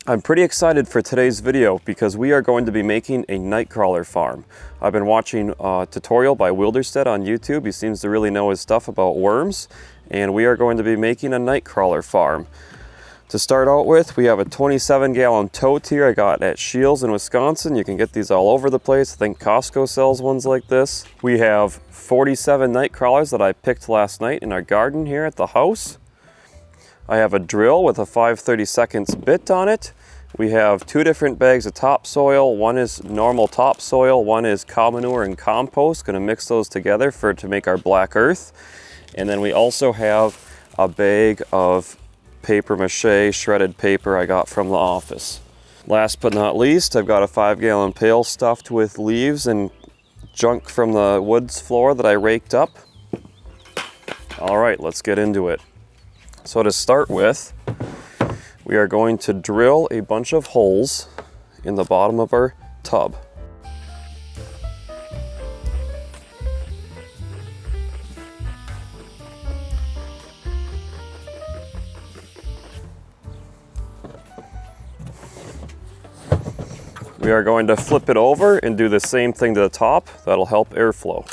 I'm pretty excited for today's video because we are going to be making a nightcrawler farm. I've been watching a tutorial by Wilderstedt on YouTube. He seems to really know his stuff about worms, and we are going to be making a nightcrawler farm. To start out with, we have a 27-gallon tote here I got at Scheels in Wisconsin. You can get these all over the place. I think Costco sells ones like this. We have 47 nightcrawlers that I picked last night in our garden here at the house. I have a drill with a 5/32 bit on it. We have 2 different bags of topsoil. One is normal topsoil, one is cow manure and compost. Going to mix those together to make our black earth. And then we also have a bag of paper mache shredded paper I got from the office. Last but not least, I've got a 5-gallon pail stuffed with leaves and junk from the woods floor that I raked up. All right, let's get into it. So to start with, we are going to drill a bunch of holes in the bottom of our tub. We are going to flip it over and do the same thing to the top. That'll help airflow.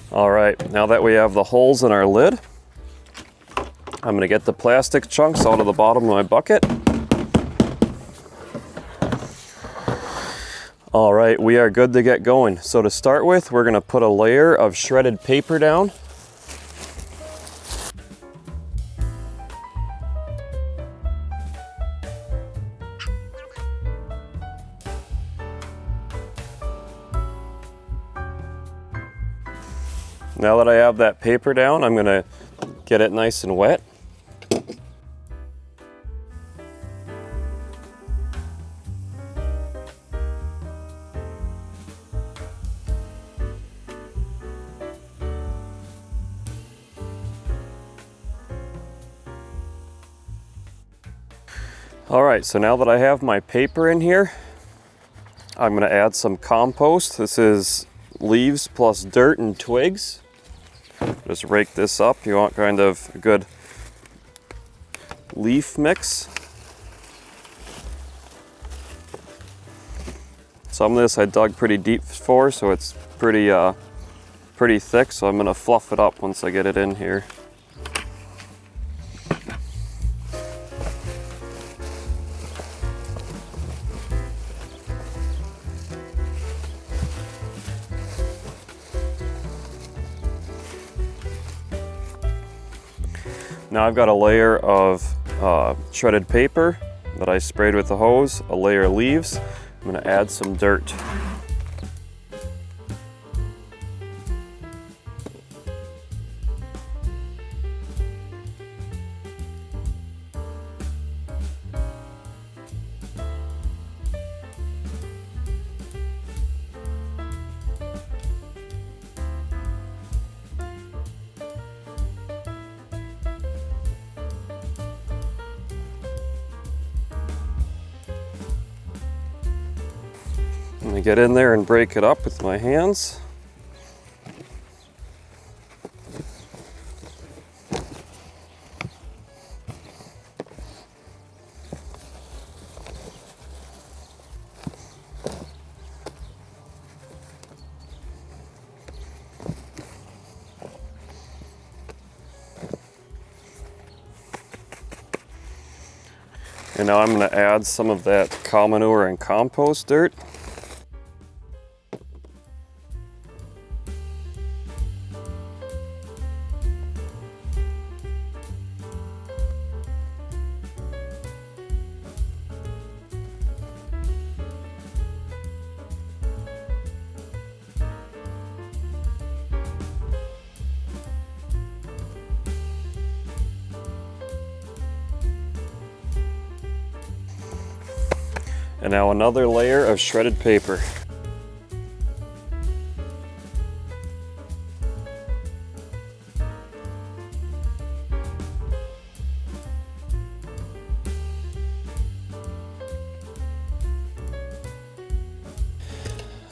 All right, now that we have the holes in our lid, I'm going to get the plastic chunks out of the bottom of my bucket. All right, we are good to get going. So to start with, we're going to put a layer of shredded paper down. Now that I have that paper down, I'm going to get it nice and wet. All right, so now that I have my paper in here, I'm going to add some compost. This is leaves plus dirt and twigs. Just rake this up. You want kind of a good leaf mix. Some of this I dug pretty deep for, so it's pretty thick, so I'm going to fluff it up once I get it in here. Now I've got a layer of shredded paper that I sprayed with the hose, a layer of leaves. I'm going to add some dirt. I'm going to get in there and break it up with my hands. And now I'm going to add some of that cow manure and compost dirt. And now another layer of shredded paper.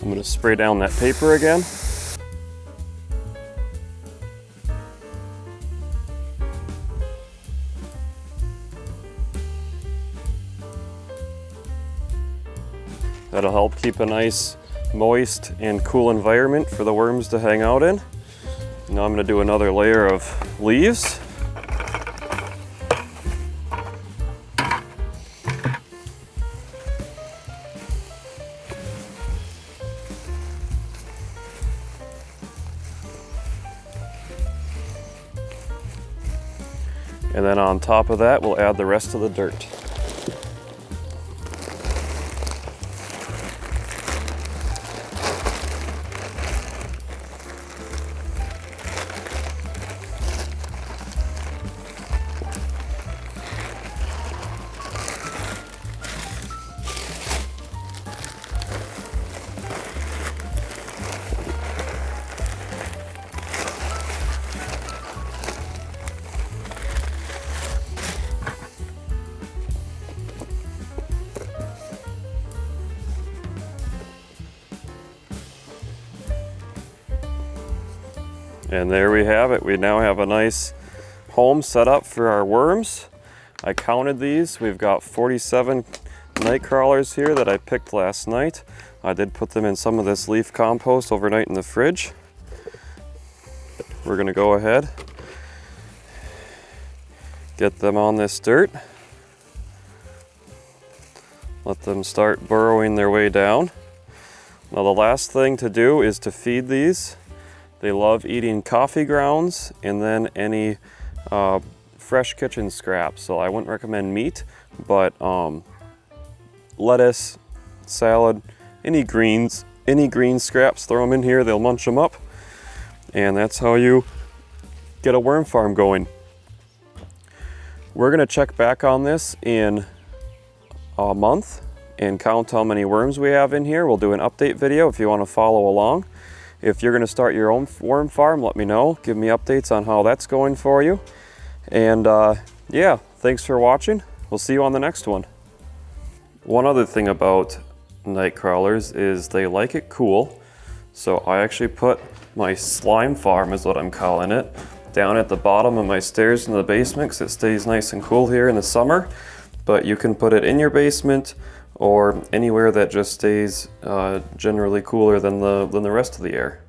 I'm going to spray down that paper again. That'll help keep a nice, moist, and cool environment for the worms to hang out in. Now I'm going to do another layer of leaves. And then on top of that, we'll add the rest of the dirt. And there we have it. We now have a nice home set up for our worms. I counted these. We've got 47 night crawlers here that I picked last night. I did put them in some of this leaf compost overnight in the fridge. We're gonna go ahead, get them on this dirt. Let them start burrowing their way down. Now the last thing to do is to feed these. They love eating coffee grounds and then any fresh kitchen scraps. So I wouldn't recommend meat, but lettuce, salad, any greens, any green scraps, throw them in here, they'll munch them up. And that's how you get a worm farm going. We're gonna check back on this in a month and count how many worms we have in here. We'll do an update video if you wanna follow along. If you're gonna start your own worm farm, let me know. Give me updates on how that's going for you. And yeah, thanks for watching. We'll see you on the next one. One other thing about night crawlers is they like it cool. So I actually put my slime farm, is what I'm calling it, down at the bottom of my stairs in the basement because it stays nice and cool here in the summer. But you can put it in your basement or anywhere that just stays generally cooler than the rest of the air.